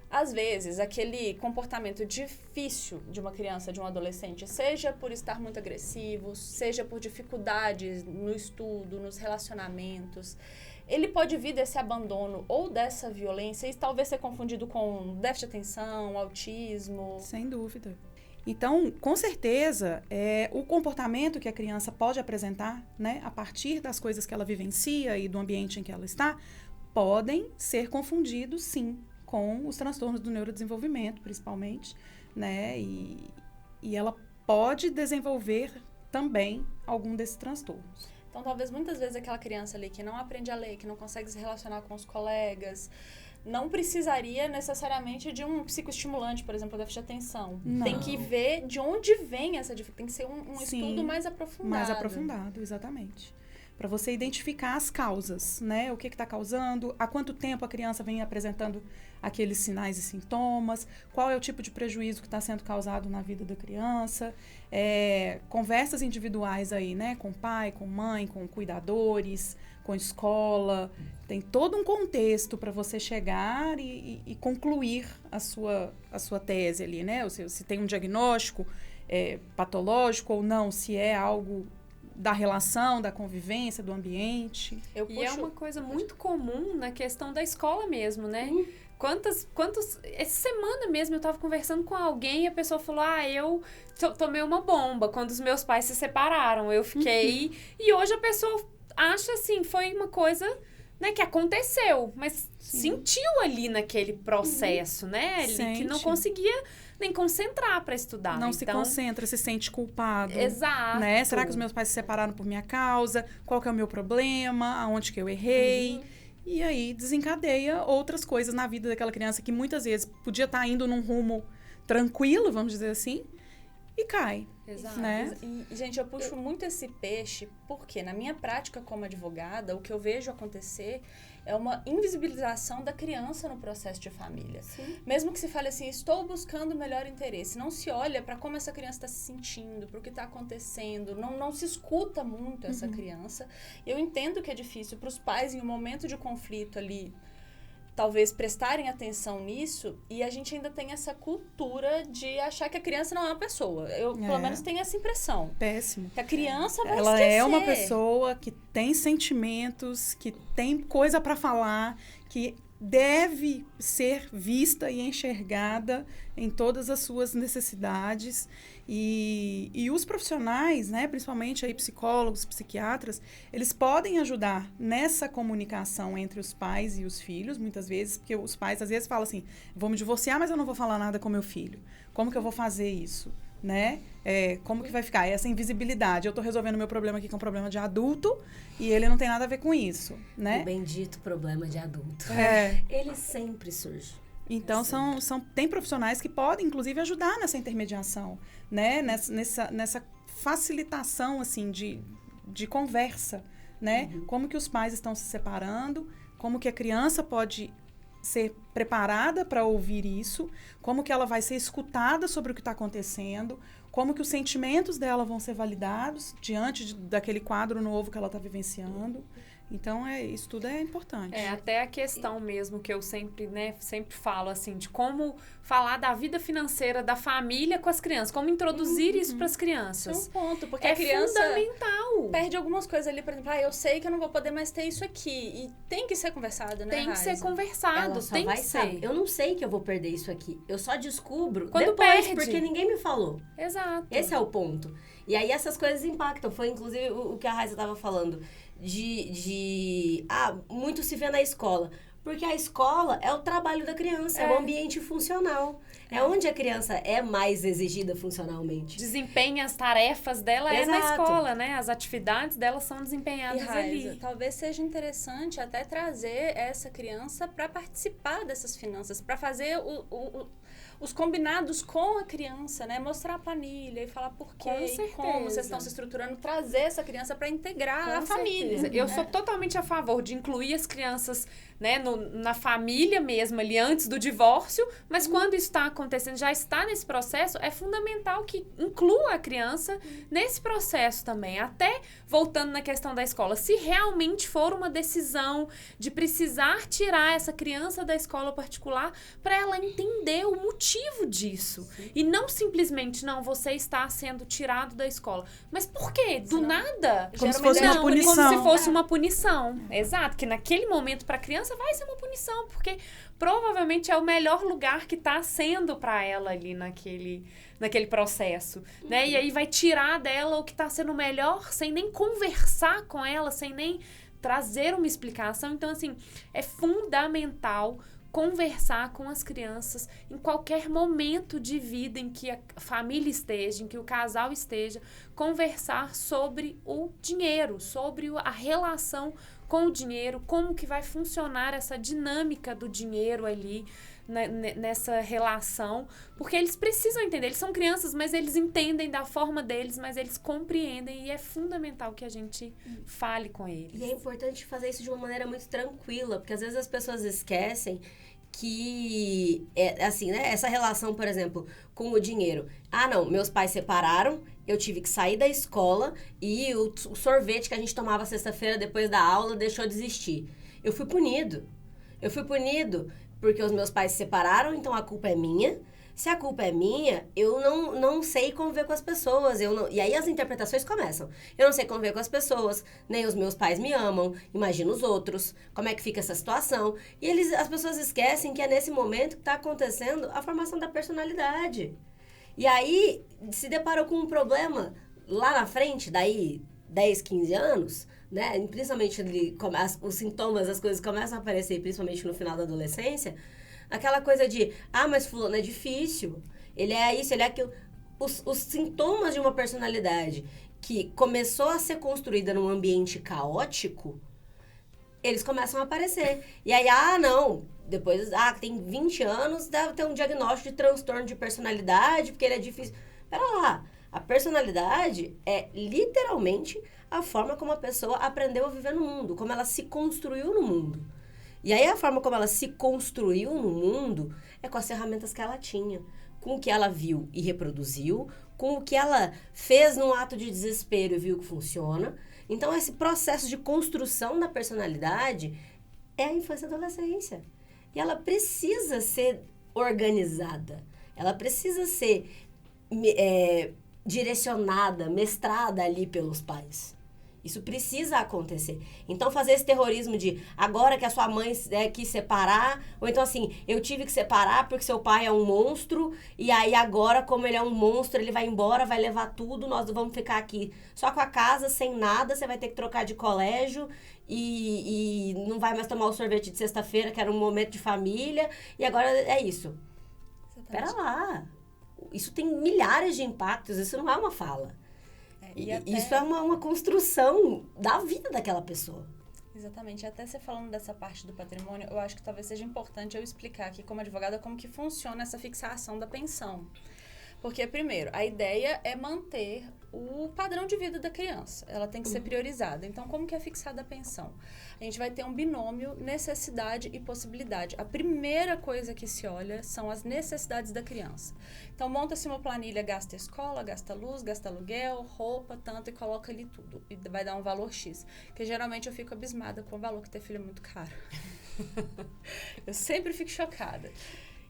Às vezes, aquele comportamento difícil de uma criança, de um adolescente, seja por estar muito agressivo, seja por dificuldades no estudo, nos relacionamentos, ele pode vir desse abandono ou dessa violência e talvez ser confundido com déficit de atenção, autismo. Sem dúvida. Então, com certeza, o comportamento que a criança pode apresentar, né, a partir das coisas que ela vivencia e do ambiente em que ela está, podem ser confundidos, sim, com os transtornos do neurodesenvolvimento, principalmente, né, e ela pode desenvolver também algum desses transtornos. Então, talvez muitas vezes aquela criança ali que não aprende a ler, que não consegue se relacionar com os colegas, não precisaria necessariamente de um psicoestimulante, por exemplo, déficit de atenção. Não. Tem que ver de onde vem essa dificuldade. Tem que ser um estudo mais aprofundado. Mais aprofundado, exatamente. Para você identificar as causas, né? O que está causando, há quanto tempo a criança vem apresentando aqueles sinais e sintomas, qual é o tipo de prejuízo que está sendo causado na vida da criança, conversas individuais aí, né? Com pai, com mãe, com cuidadores, com escola. Tem todo um contexto para você chegar e concluir a sua tese ali, né? Ou se tem um diagnóstico patológico ou não, se é algo da relação, da convivência, do ambiente. E é uma coisa muito comum na questão da escola mesmo, né? Essa semana mesmo eu tava conversando com alguém e a pessoa falou, eu tomei uma bomba quando os meus pais se separaram. Eu fiquei... E hoje a pessoa acha assim, foi uma coisa, né, que aconteceu, mas sentiu ali naquele processo, né? Que não conseguia nem concentrar para estudar. Não se concentra, se sente culpado. Exato. Né? Será que os meus pais se separaram por minha causa? Qual que é o meu problema? Aonde que eu errei? E aí desencadeia outras coisas na vida daquela criança que muitas vezes podia estar indo num rumo tranquilo, vamos dizer assim, e cai. Exato. Né? E, gente, eu puxo muito esse peixe porque na minha prática como advogada, o que eu vejo acontecer é uma invisibilização da criança no processo de família. Sim. Mesmo que se fale assim, estou buscando o melhor interesse, não se olha para como essa criança está se sentindo, para o que está acontecendo, não se escuta muito essa criança. Eu entendo que é difícil para os pais, em um momento de conflito ali, talvez prestarem atenção nisso, e a gente ainda tem essa cultura de achar que a criança não é uma pessoa. Eu, pelo menos, tenho essa impressão. Péssimo. Que a criança vai Ela esquecer. é uma pessoa que tem sentimentos, que tem coisa para falar, que deve ser vista e enxergada em todas as suas necessidades. E os profissionais, né, principalmente aí psicólogos, psiquiatras, eles podem ajudar nessa comunicação entre os pais e os filhos, muitas vezes, porque os pais às vezes falam assim, vou me divorciar, mas eu não vou falar nada com meu filho. Como que eu vou fazer isso? Né? Como que vai ficar? Essa invisibilidade. Eu estou resolvendo meu problema aqui, que é um problema de adulto, e ele não tem nada a ver com isso, né? O bendito problema de adulto. Ele sempre surge. Então, tem profissionais que podem, inclusive, ajudar nessa intermediação, né? Nessa facilitação, assim, de conversa, né? Como que os pais estão se separando, como que a criança pode ser preparada para ouvir isso, como que ela vai ser escutada sobre o que está acontecendo, como que os sentimentos dela vão ser validados diante daquele quadro novo que ela está vivenciando. Então, isso tudo é importante. Até a questão mesmo que eu sempre falo, assim, de como falar da vida financeira da família com as crianças, como introduzir isso para as crianças. Isso é um ponto, porque a criança fundamental. Perde algumas coisas ali, por exemplo, eu sei que eu não vou poder mais ter isso aqui. E tem que ser conversado, né, Tem que ser conversado, ela só tem vai que saber. ser. Eu não sei que eu vou perder isso aqui. Eu só descubro quando depois, perde. Porque ninguém me falou. Exato. Esse é o ponto. E aí essas coisas impactam. Foi, inclusive, o que a Raíssa estava falando. Muito se vê na escola. Porque a escola é o trabalho da criança, é o ambiente funcional. É onde a criança é mais exigida funcionalmente. Desempenha as tarefas dela na escola, né? As atividades dela são desempenhadas ali. Talvez seja interessante até trazer essa criança para participar dessas finanças, para fazer os combinados com a criança, né? Mostrar a planilha e falar por quê, e como vocês estão se estruturando, trazer essa criança para integrar a família. Eu sou totalmente a favor de incluir as crianças, né, na família mesmo, ali antes do divórcio, mas quando isso está acontecendo, já está nesse processo, é fundamental que inclua a criança nesse processo também. Até voltando na questão da escola, se realmente for uma decisão de precisar tirar essa criança da escola particular, para ela entender o motivo disso. E não simplesmente, você está sendo tirado da escola. Mas por quê? Do nada? Como se fosse uma punição. Como se fosse uma punição. Exato, que naquele momento para a criança vai ser uma punição, porque provavelmente é o melhor lugar que está sendo para ela ali naquele processo, né? E aí vai tirar dela o que está sendo melhor sem nem conversar com ela, sem nem trazer uma explicação. Então, assim, é fundamental conversar com as crianças em qualquer momento de vida em que a família esteja, em que o casal esteja, conversar sobre o dinheiro, sobre a relação com o dinheiro, como que vai funcionar essa dinâmica do dinheiro ali, nessa relação, porque eles precisam entender, eles são crianças, mas eles entendem da forma deles, mas eles compreendem e é fundamental que a gente fale com eles. E é importante fazer isso de uma maneira muito tranquila, porque às vezes as pessoas esquecem que, assim, né, essa relação, por exemplo, com o dinheiro. Meus pais separaram, eu tive que sair da escola e o sorvete que a gente tomava sexta-feira depois da aula deixou de existir. Eu fui punido porque os meus pais se separaram, então a culpa é minha. Se a culpa é minha, eu não sei conviver com as pessoas. E aí as interpretações começam. Eu não sei conviver com as pessoas, nem os meus pais me amam, imagina os outros, como é que fica essa situação. E as pessoas esquecem que é nesse momento que está acontecendo a formação da personalidade. E aí se deparam com um problema lá na frente, daí 10, 15 anos, né? Principalmente os sintomas, as coisas começam a aparecer, principalmente no final da adolescência. Aquela coisa de, mas fulano é difícil, ele é isso, ele é aquilo. Os sintomas de uma personalidade que começou a ser construída num ambiente caótico, eles começam a aparecer. E aí, depois, tem 20 anos, deve ter um diagnóstico de transtorno de personalidade, porque ele é difícil. Pera lá, a personalidade é literalmente a forma como a pessoa aprendeu a viver no mundo, como ela se construiu no mundo. E aí a forma como ela se construiu no mundo é com as ferramentas que ela tinha, com o que ela viu e reproduziu, com o que ela fez num ato de desespero e viu que funciona. Então esse processo de construção da personalidade é a infância e a adolescência. E ela precisa ser organizada, ela precisa ser direcionada, mestrada ali pelos pais. Isso precisa acontecer. Então, fazer esse terrorismo de agora que a sua mãe quis separar, ou então assim, eu tive que separar porque seu pai é um monstro, e aí agora, como ele é um monstro, ele vai embora, vai levar tudo, nós vamos ficar aqui só com a casa, sem nada, você vai ter que trocar de colégio, e não vai mais tomar o sorvete de sexta-feira, que era um momento de família, e agora é isso. Pera lá. Isso tem milhares de impactos, isso não é uma fala. Isso é uma construção da vida daquela pessoa. Exatamente. Até você falando dessa parte do patrimônio, eu acho que talvez seja importante eu explicar aqui como advogada como que funciona essa fixação da pensão. Porque, primeiro, a ideia é manter o padrão de vida da criança. Ela tem que ser priorizada. Então, como que é fixada a pensão? A gente vai ter um binômio necessidade e possibilidade. A primeira coisa que se olha são as necessidades da criança. Então, monta-se uma planilha, gasta escola, gasta luz, gasta aluguel, roupa, tanto, e coloca ali tudo. E vai dar um valor X. Porque, geralmente, eu fico abismada com o valor que ter filho é muito caro. Eu sempre fico chocada.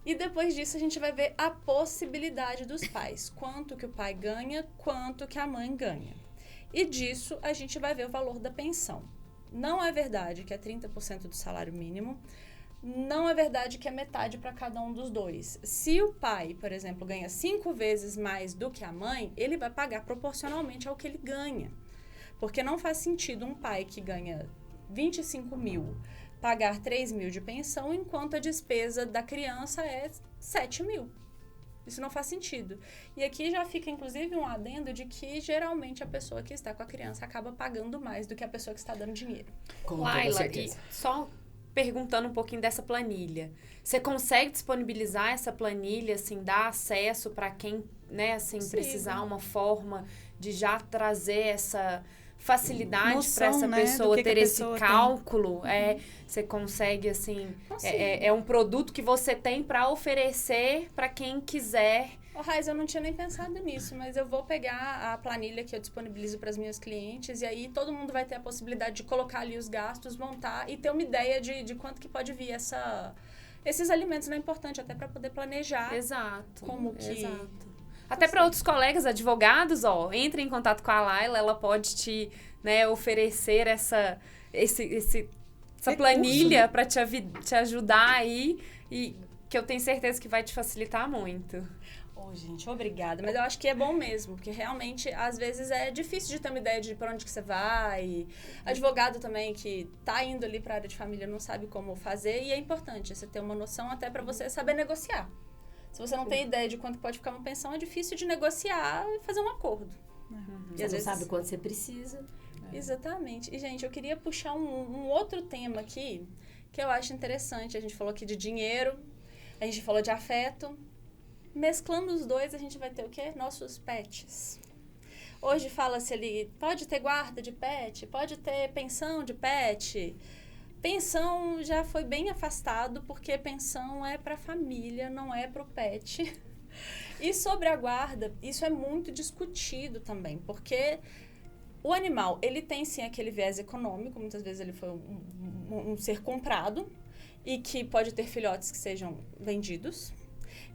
E depois disso a gente vai ver a possibilidade dos pais. Quanto que o pai ganha, quanto que a mãe ganha. E disso a gente vai ver o valor da pensão. Não é verdade que é 30% do salário mínimo. Não é verdade que é metade para cada um dos dois. Se o pai, por exemplo, ganha 5 vezes mais do que a mãe, ele vai pagar proporcionalmente ao que ele ganha. Porque não faz sentido um pai que ganha 25 mil pagar 3 mil de pensão, enquanto a despesa da criança é 7 mil. Isso não faz sentido. E aqui já fica, inclusive, um adendo de que, geralmente, a pessoa que está com a criança acaba pagando mais do que a pessoa que está dando dinheiro. Laila, e só perguntando um pouquinho dessa planilha. Você consegue disponibilizar essa planilha, assim, dar acesso para quem, né, assim, precisar uma forma de já trazer essa facilidade para essa pessoa, né, ter esse cálculo? Você consegue, assim, é um produto que você tem para oferecer para quem quiser. Raiz, eu não tinha nem pensado nisso, mas eu vou pegar a planilha que eu disponibilizo para as minhas clientes e aí todo mundo vai ter a possibilidade de colocar ali os gastos, montar e ter uma ideia de quanto que pode vir esses alimentos, né? É importante até para poder planejar. Exato. Como que... Exato. Até para outros colegas advogados, entre em contato com a Laila, ela pode te, né, oferecer essa planilha, né, para te ajudar aí, e que eu tenho certeza que vai te facilitar muito. Gente, obrigada. Mas eu acho que é bom mesmo, porque realmente, às vezes, é difícil de ter uma ideia de para onde que você vai. Advogado também que tá indo ali para a área de família não sabe como fazer, e é importante você ter uma noção até para você saber negociar. Se você não tem ideia de quanto pode ficar uma pensão, é difícil de negociar e fazer um acordo. Você não sabe quanto você precisa. Exatamente. E, gente, eu queria puxar um outro tema aqui, que eu acho interessante. A gente falou aqui de dinheiro, a gente falou de afeto. Mesclando os dois, a gente vai ter o quê? Nossos pets. Hoje fala-se ali, pode ter guarda de pet, pode ter pensão de pet. Pensão já foi bem afastado, porque pensão é para a família, não é para o pet. E sobre a guarda, isso é muito discutido também, porque o animal, ele tem sim aquele viés econômico, muitas vezes ele foi um ser comprado e que pode ter filhotes que sejam vendidos.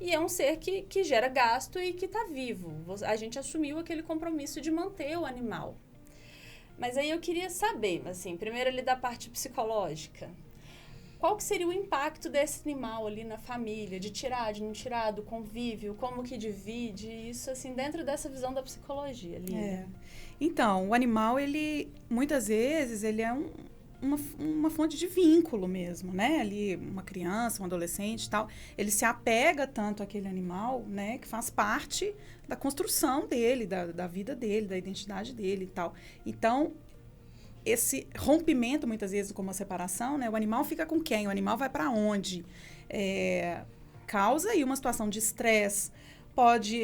E é um ser que gera gasto e que está vivo. A gente assumiu aquele compromisso de manter o animal. Mas aí eu queria saber, assim, primeiro ali da parte psicológica. Qual que seria o impacto desse animal ali na família? De tirar, de não tirar, do convívio? Como que divide isso, assim, dentro dessa visão da psicologia, Lívia? Então, o animal, ele, muitas vezes, ele é uma fonte de vínculo mesmo, né? Ali, uma criança, um adolescente e tal, ele se apega tanto àquele animal, né? Que faz parte da construção dele, da vida dele, da identidade dele e tal. Então, esse rompimento, muitas vezes, como a separação, né? O animal fica com quem? O animal vai para onde? Causa aí uma situação de estresse.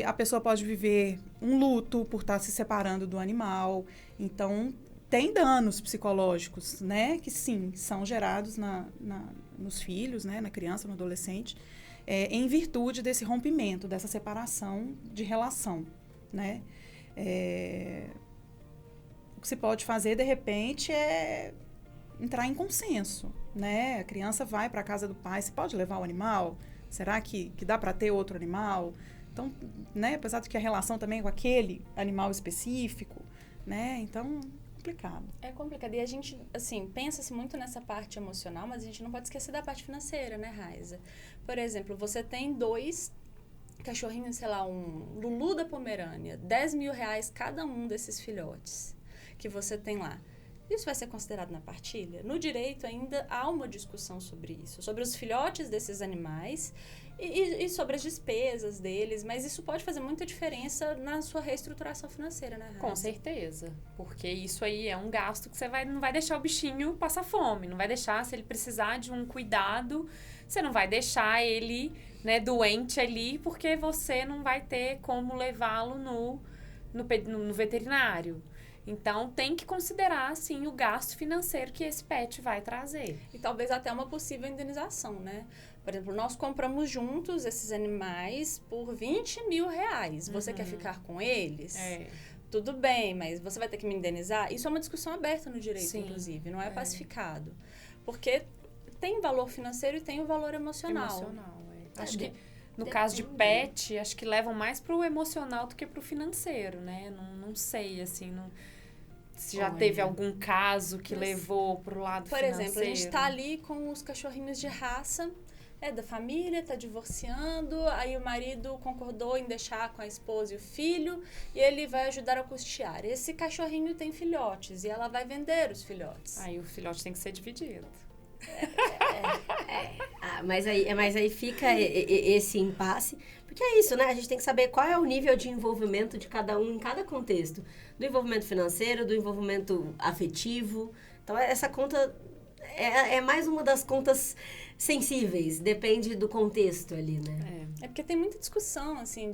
A pessoa pode viver um luto por estar se separando do animal. Então, tem danos psicológicos, né? Que sim, são gerados nos filhos, né? Na criança, no adolescente, em virtude desse rompimento, dessa separação de relação, né? O que se pode fazer, de repente, é entrar em consenso, né? A criança vai para a casa do pai, você pode levar o animal? Será que dá para ter outro animal? Então, né? Apesar de que a relação também é com aquele animal específico, né? Então, complicado. É complicado. E a gente, assim, pensa-se muito nessa parte emocional, mas a gente não pode esquecer da parte financeira, né, Raiza? Por exemplo, você tem 2 cachorrinhos, sei lá, um Lulu da Pomerânia, R$10 mil cada um desses filhotes que você tem lá. Isso vai ser considerado na partilha? No direito ainda há uma discussão sobre isso, sobre os filhotes desses animais e sobre as despesas deles, mas isso pode fazer muita diferença na sua reestruturação financeira, né, Raiza? Com certeza, porque isso aí é um gasto que você não vai deixar o bichinho passar fome, não vai deixar, se ele precisar de um cuidado, você não vai deixar ele né, doente ali, porque você não vai ter como levá-lo no veterinário. Então, tem que considerar, sim, o gasto financeiro que esse pet vai trazer. E talvez até uma possível indenização, né? Por exemplo, nós compramos juntos esses animais por R$20 mil. Você quer ficar com eles? Tudo bem, mas você vai ter que me indenizar? Isso é uma discussão aberta no direito, sim, inclusive, não é pacificado. Porque tem valor financeiro e tem o valor emocional. Acho que no caso de pet, acho que levam mais pro emocional do que pro financeiro, né? Não sei, assim, se já teve algum caso que levou pro lado financeiro. Por exemplo, a gente tá ali com os cachorrinhos de raça, da família, tá divorciando, aí o marido concordou em deixar com a esposa e o filho, e ele vai ajudar a custear. Esse cachorrinho tem filhotes, e ela vai vender os filhotes. Aí o filhote tem que ser dividido. Mas aí fica esse impasse, porque é isso, né? A gente tem que saber qual é o nível de envolvimento de cada um em cada contexto. Do envolvimento financeiro, do envolvimento afetivo. Então, essa conta é mais uma das contas sensíveis, depende do contexto ali, né? É porque tem muita discussão, assim,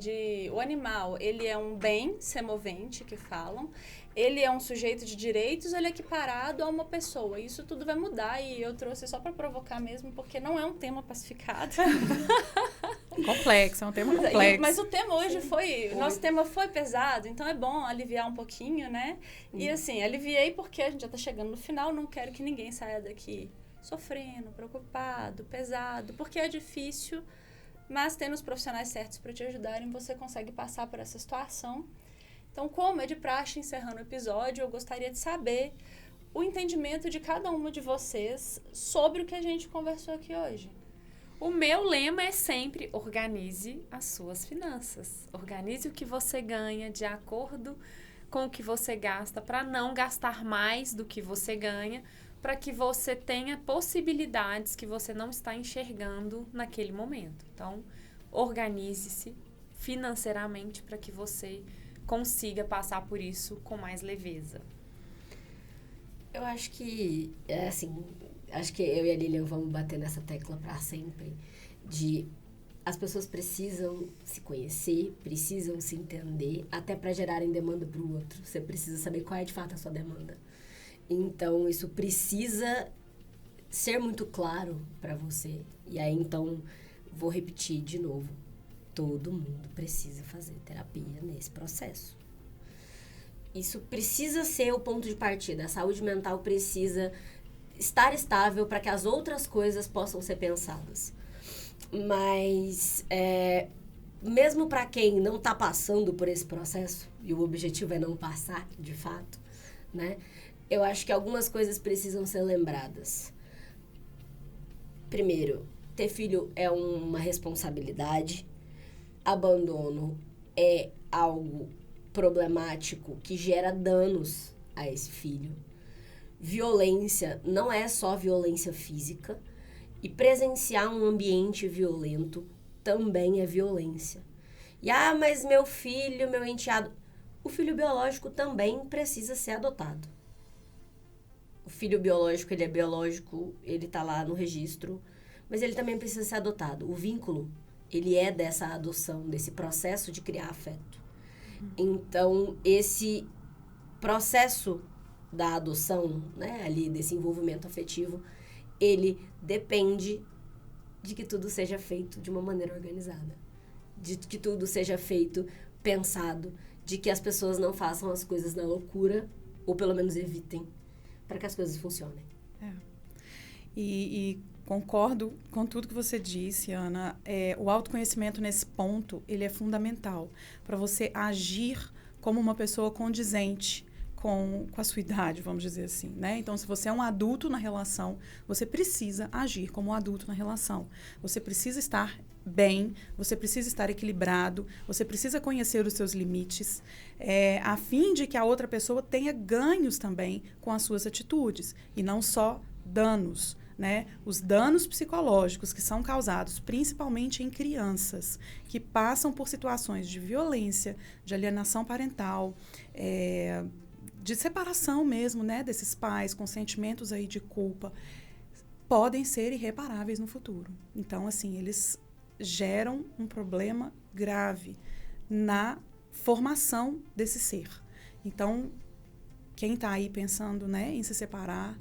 o animal, ele é um bem semovente, que falam, ele é um sujeito de direitos, ele é equiparado a uma pessoa. Isso tudo vai mudar e eu trouxe só para provocar mesmo, porque não é um tema pacificado. Complexo, é um tema complexo. Mas o tema hoje nosso tema foi pesado, então é bom aliviar um pouquinho, né? E assim, aliviei porque a gente já tá chegando no final, não quero que ninguém saia daqui sofrendo, preocupado, pesado, porque é difícil, mas tendo os profissionais certos para te ajudarem, você consegue passar por essa situação. Então, como é de praxe, encerrando o episódio, eu gostaria de saber o entendimento de cada uma de vocês sobre o que a gente conversou aqui hoje. O meu lema é sempre: organize as suas finanças. Organize o que você ganha de acordo com o que você gasta, para não gastar mais do que você ganha, para que você tenha possibilidades que você não está enxergando naquele momento. Então, organize-se financeiramente para que você consiga passar por isso com mais leveza. Eu acho que, acho que eu e a Lilian vamos bater nessa tecla para sempre, as pessoas precisam se conhecer, precisam se entender, até para gerarem demanda para o outro. Você precisa saber qual é de fato a sua demanda. Então, isso precisa ser muito claro para você. E aí, então, vou repetir de novo. Todo mundo precisa fazer terapia nesse processo. Isso precisa ser o ponto de partida. A saúde mental precisa estar estável para que as outras coisas possam ser pensadas. Mas, mesmo para quem não está passando por esse processo, e o objetivo é não passar, de fato, né? Eu acho que algumas coisas precisam ser lembradas. Primeiro, ter filho é uma responsabilidade. Abandono é algo problemático que gera danos a esse filho. Violência não é só violência física. E presenciar um ambiente violento também é violência. Mas meu filho, meu enteado... O filho biológico também precisa ser adotado. O filho biológico, ele é biológico, ele está lá no registro, mas ele também precisa ser adotado. O vínculo, ele é dessa adoção, desse processo de criar afeto. Então, esse processo da adoção, né, ali, desse envolvimento afetivo, ele depende de que tudo seja feito de uma maneira organizada. De que tudo seja feito pensado, de que as pessoas não façam as coisas na loucura, ou pelo menos evitem, para que as coisas funcionem. E concordo com tudo que você disse, Ana. O autoconhecimento nesse ponto, ele é fundamental para você agir como uma pessoa condizente com a sua idade, vamos dizer assim, né? Então, se você é um adulto na relação, você precisa agir como um adulto na relação. Você precisa estar bem, você precisa estar equilibrado, você precisa conhecer os seus limites, a fim de que a outra pessoa tenha ganhos também com as suas atitudes, e não só danos, né? Os danos psicológicos que são causados principalmente em crianças que passam por situações de violência, de alienação parental, de separação mesmo, né, desses pais com sentimentos aí de culpa, podem ser irreparáveis no futuro. Então, assim, eles geram um problema grave na formação desse ser. Então, quem está aí pensando, né, em se separar,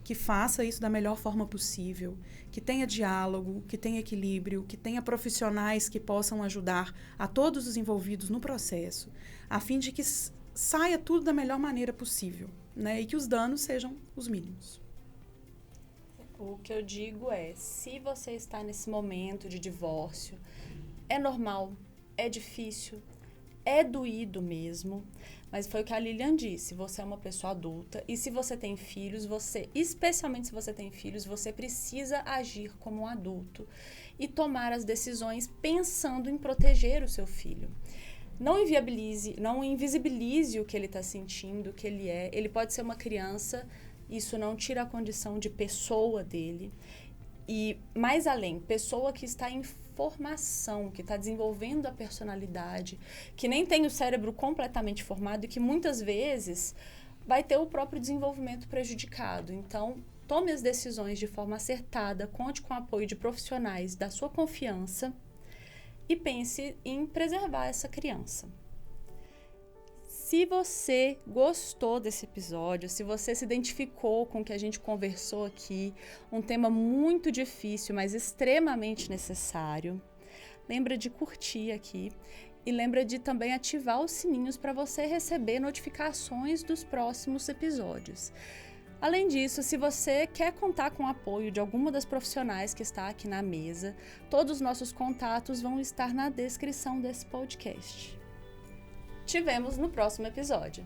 que faça isso da melhor forma possível, que tenha diálogo, que tenha equilíbrio, que tenha profissionais que possam ajudar a todos os envolvidos no processo, a fim de que saia tudo da melhor maneira possível, né, e que os danos sejam os mínimos. O que eu digo é, se você está nesse momento de divórcio, é normal, é difícil, é doído mesmo, mas foi o que a Lilian disse, você é uma pessoa adulta e se você tem filhos, especialmente se você tem filhos, você precisa agir como um adulto e tomar as decisões pensando em proteger o seu filho. Não invisibilize o que ele está sentindo, o que ele é. Ele pode ser uma criança, isso não tira a condição de pessoa dele. E, mais além, pessoa que está em formação, que está desenvolvendo a personalidade, que nem tem o cérebro completamente formado e que muitas vezes vai ter o próprio desenvolvimento prejudicado. Então, tome as decisões de forma acertada, conte com o apoio de profissionais da sua confiança e pense em preservar essa criança. Se você gostou desse episódio, se você se identificou com o que a gente conversou aqui, um tema muito difícil, mas extremamente necessário, lembra de curtir aqui e lembra de também ativar os sininhos para você receber notificações dos próximos episódios. Além disso, se você quer contar com o apoio de alguma das profissionais que está aqui na mesa, todos os nossos contatos vão estar na descrição desse podcast. Te vemos no próximo episódio.